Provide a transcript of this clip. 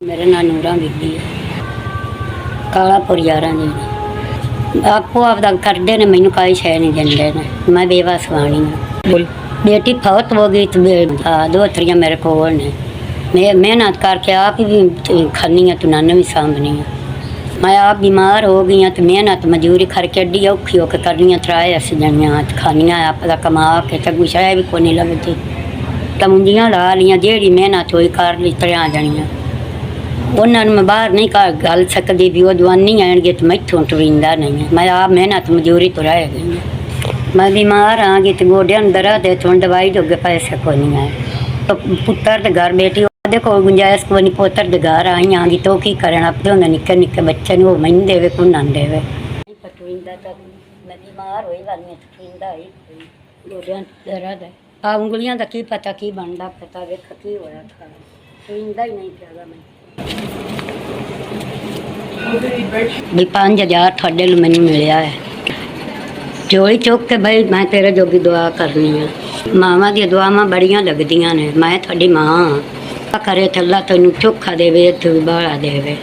मेरा नाम नूरा बीबी है। कालापुर यारा जी आपो आपदा करते ने, मैनू कोई शह नहीं देंदे ने। मैं बेवा सवानी हूँ। बेटी फौत हो गई तो दो थरियाँ मेरे को ने। मैं मेहनत करके आप भी खानी है तो नाना भी सामनी है। मैं आप बीमार हो गई हाँ तो मेहनत मजूरी करके एडी औखी होकर करनी है। त्राए अस जनियाँ खानियाँ आपदा कमा के तो कुछ है भी को नहीं लगती। तमुंजियाँ ला लियाँ जेड़ी मेहनत हुई कर ली त्रिया जनियाँ। उन्होंने मैं बाहर नहीं कर गल सकती भी वो जवानी आएंगे तो मैथों टुरिंदा नहीं है। मैं आप मेहनत मजूरी तो रह गई हूँ। मैं बीमार हाँ गी तो गोडे अंदर आते तो दवाई जोगे पैसे को नहीं आए। तो पुत्र के घर बेटी देखो गुंजाइश को नहीं, पुत्र के घर आई हाँ गी तो की करना अपने होंगे निक्के निक्के बच्चे वो मैंने देवे को ना देवे। टुरिंदा तो मैं बीमार हुई वाली टुरिंदा ही गोडे अंदर आते आ उंगलियां का की पता की बनता पता वेख की होया था टुरिंदा ही नहीं पिया मैं भी 5000 थोड़े मैनू मिलया है। चोली चुक के भाई मैं तेरे जोगी दुआ करनी है। मावां दी दुआवां बड़ियां लगदियां ने। मैं थोड़ी मां हाँ करे थल्ला तेनू चोखा देवे तू बाला देवे।